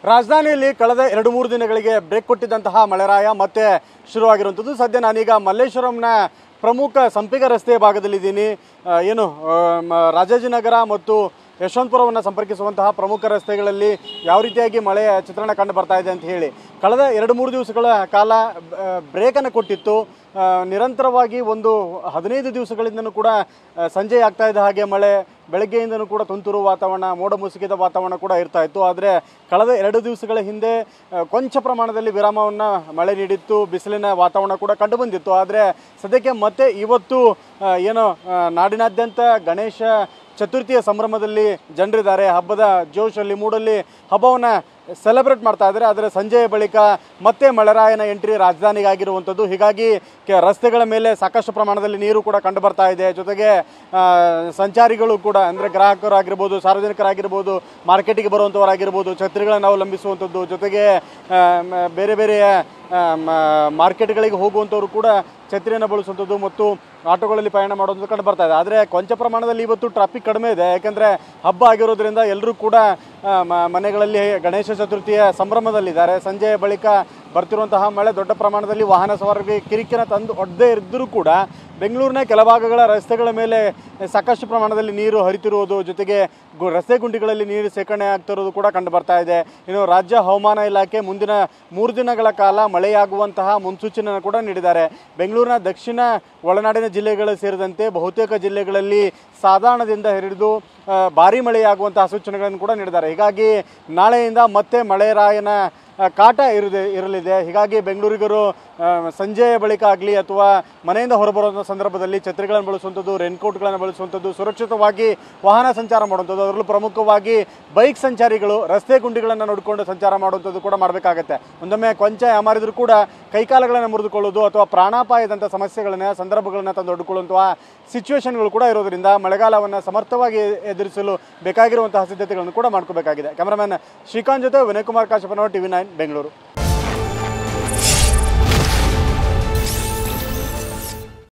ರಾಜಧಾನಿಯಲ್ಲಿ ಕಳೆದ 2-3 ದಿನಗಳಿಗೆ ಬ್ರೇಕ್ ಕೊಟ್ಟಿದ್ದಂತಹ ಮಳೆರಾಯ ಮತ್ತೆ ಶುರುವಾಗಿರುವಂಥದ್ದು. ಸದ್ಯ ನಾನೀಗ ಮಲ್ಲೇಶ್ವರಂನ ಪ್ರಮುಖ ಸಂಪಿಗ ರಸ್ತೆಯ ಭಾಗದಲ್ಲಿದ್ದೀನಿ. ರಾಜಾಜಿನಗರ ಮತ್ತು ಯಶವಂತಪುರವನ್ನು ಸಂಪರ್ಕಿಸುವಂತಹ ಪ್ರಮುಖ ರಸ್ತೆಗಳಲ್ಲಿ ಯಾವ ರೀತಿಯಾಗಿ ಮಳೆಯ ಚಿತ್ರಣ ಕಂಡು ಬರ್ತಾ ಇದೆ ಅಂತ ಹೇಳಿ ಕಳೆದ 2-3 ದಿವಸಗಳ ಕಾಲ ಬ್ರೇಕನ್ನು ಕೊಟ್ಟಿತ್ತು. ನಿರಂತರವಾಗಿ ಒಂದು 15 ದಿವಸಗಳಿಂದನೂ ಕೂಡ ಸಂಜೆ ಆಗ್ತಾ ಇದ್ದ ಹಾಗೆ ಮಳೆ, ಬೆಳಗ್ಗೆಯಿಂದನೂ ಕೂಡ ತುಂತುರು ವಾತಾವರಣ, ಮೋಡ ಮುಸುಕಿದ ವಾತಾವರಣ ಕೂಡ ಇರ್ತಾ ಇತ್ತು. ಆದರೆ ಕಳೆದ 2 ದಿವಸಗಳ ಹಿಂದೆ ಕೊಂಚ ಪ್ರಮಾಣದಲ್ಲಿ ವಿರಾಮವನ್ನು ಮಳೆ ನೀಡಿತ್ತು, ಬಿಸಿಲಿನ ವಾತಾವರಣ ಕೂಡ ಕಂಡು ಬಂದಿತ್ತು. ಆದರೆ ಸದ್ಯಕ್ಕೆ ಮತ್ತೆ ಇವತ್ತು ನಾಡಿನಾದ್ಯಂತ ಗಣೇಶ ಚತುರ್ಥಿಯ ಸಂಭ್ರಮದಲ್ಲಿ ಜನರಿದ್ದಾರೆ. ಹಬ್ಬದ ಜೋಶಲ್ಲಿ ಮೂಡಲ್ಲಿ ಹಬ್ಬವನ್ನು ಸೆಲೆಬ್ರೇಟ್ ಮಾಡ್ತಾ ಇದ್ದಾರೆ. ಆದರೆ ಸಂಜೆಯ ಬಳಿಕ ಮತ್ತೆ ಮಳೆರಾಯನ ಎಂಟ್ರಿ ರಾಜಧಾನಿಗಾಗಿರುವಂಥದ್ದು. ಹೀಗಾಗಿ ರಸ್ತೆಗಳ ಮೇಲೆ ಸಾಕಷ್ಟು ಪ್ರಮಾಣದಲ್ಲಿ ನೀರು ಕೂಡ ಕಂಡು ಬರ್ತಾ ಇದೆ. ಜೊತೆಗೆ ಸಂಚಾರಿಗಳು ಕೂಡ ಅಂದರೆ ಗ್ರಾಹಕರಾಗಿರ್ಬೋದು, ಸಾರ್ವಜನಿಕರಾಗಿರ್ಬೋದು, ಮಾರ್ಕೆಟಿಗೆ ಬರುವಂಥವರಾಗಿರ್ಬೋದು, ಛತ್ರಿಗಳನ್ನು ಅವಲಂಬಿಸುವಂಥದ್ದು, ಜೊತೆಗೆ ಬೇರೆ ಬೇರೆಯ ಮಾರ್ಕೆಟ್ಗಳಿಗೆ ಹೋಗುವಂಥವ್ರು ಕೂಡ ಛತ್ರಿಯನ್ನು ಬಳಸುವಂಥದ್ದು ಮತ್ತು ಆಟೋಗಳಲ್ಲಿ ಪ್ರಯಾಣ ಮಾಡುವಂಥದ್ದು ಕಂಡು ಬರ್ತಾ ಇದೆ. ಆದರೆ ಕೊಂಚ ಪ್ರಮಾಣದಲ್ಲಿ ಇವತ್ತು ಟ್ರಾಫಿಕ್ ಕಡಿಮೆ ಇದೆ. ಯಾಕೆಂದರೆ ಹಬ್ಬ ಆಗಿರೋದ್ರಿಂದ ಎಲ್ಲರೂ ಕೂಡ ಮನೆಗಳಲ್ಲಿ ಗಣೇಶ ಚತುರ್ಥಿಯ ಸಂಭ್ರಮದಲ್ಲಿದ್ದಾರೆ. ಸಂಜೆಯ ಬಳಿಕ ಬರ್ತಿರುವಂತಹ ಮಳೆ ದೊಡ್ಡ ಪ್ರಮಾಣದಲ್ಲಿ ವಾಹನ ಸವಾರರಿಗೆ ಕಿರಿಕಿನ ತಂದು ಒಡ್ಡದೇ ಇದ್ದರೂ ಕೂಡ ಬೆಂಗಳೂರಿನ ಕೆಲ ಭಾಗಗಳ ರಸ್ತೆಗಳ ಮೇಲೆ ಸಾಕಷ್ಟು ಪ್ರಮಾಣದಲ್ಲಿ ನೀರು ಹರಿತಿರುವುದು, ಜೊತೆಗೆ ರಸ್ತೆ ಗುಂಡಿಗಳಲ್ಲಿ ನೀರು ಶೇಖರಣೆ ಆಗ್ತಿರೋದು ಕೂಡ ಕಂಡು ಬರ್ತಾ ಇದೆ. ಇನ್ನು ರಾಜ್ಯ ಹವಾಮಾನ ಇಲಾಖೆ ಮುಂದಿನ 3 ದಿನಗಳ ಕಾಲ ಮಳೆಯಾಗುವಂತಹ ಮುನ್ಸೂಚನೆಯನ್ನು ಕೂಡ ನೀಡಿದ್ದಾರೆ. ಬೆಂಗಳೂರಿನ ದಕ್ಷಿಣ ಒಳನಾಡಿನ ಜಿಲ್ಲೆಗಳು ಸೇರಿದಂತೆ ಬಹುತೇಕ ಜಿಲ್ಲೆಗಳಲ್ಲಿ ಸಾಧಾರಣದಿಂದ ಹಿಡಿದು ಭಾರೀ ಮಳೆಯಾಗುವಂತಹ ಸೂಚನೆಗಳನ್ನು ಕೂಡ ನೀಡಿದ್ದಾರೆ. ಹೀಗಾಗಿ ನಾಳೆಯಿಂದ ಮತ್ತೆ ಮಳೆರಾಯನ ಕಾಟ ಇರಲಿದೆ. ಹೀಗಾಗಿ ಬೆಂಗಳೂರಿಗರು ಸಂಜೆಯ ಬಳಿಕ ಆಗಲಿ ಅಥವಾ ಮನೆಯಿಂದ ಹೊರಬರುವಂಥ ಸಂದರ್ಭದಲ್ಲಿ ಛತ್ರಿಗಳನ್ನು ಬಳಸುವಂಥದ್ದು, ರೇನ್ಕೋಟ್ಗಳನ್ನು ಬಳಸುವಂಥದ್ದು, ಸುರಕ್ಷಿತವಾಗಿ ವಾಹನ ಸಂಚಾರ ಮಾಡುವಂಥದ್ದು, ಅದರಲ್ಲೂ ಪ್ರಮುಖವಾಗಿ ಬೈಕ್ ಸಂಚಾರಿಗಳು ರಸ್ತೆ ಗುಂಡಿಗಳನ್ನು ನೋಡಿಕೊಂಡು ಸಂಚಾರ ಮಾಡುವಂಥದ್ದು ಕೂಡ ಮಾಡಬೇಕಾಗತ್ತೆ. ಒಂದೊಮ್ಮೆ ಕೊಂಚ ಯಾಮಾರಿದ್ರು ಕೂಡ ಕೈಕಾಲುಗಳನ್ನು ಮುರಿದುಕೊಳ್ಳೋದು ಅಥವಾ ಪ್ರಾಣಾಪಾಯದಂಥ ಸಂದರ್ಭಗಳನ್ನು ತಂದೊಡ್ಡುಕೊಳ್ಳುವಂತಹ ಸಿಚುವೇಶನ್ಗಳು ಕೂಡ ಇರೋದರಿಂದ ಮಳೆಗಾಲವನ್ನು ಸಮರ್ಥವಾಗಿ ಎದುರಿಸಲು ಬೇಕಾಗಿರುವಂತಹ ಸಿದ್ಧತೆಗಳನ್ನು ಕೂಡ ಮಾಡ್ಕೋಬೇಕಾಗಿದೆ. ಕ್ಯಾಮರಾಮನ್ ಶ್ರೀಕಾಂತ್ ಜೊತೆ ವಿನಯ್ ಕುಮಾರ್ ಕಾಶಪ್ಪನವರು, TV9 ಬೆಂಗಳೂರು.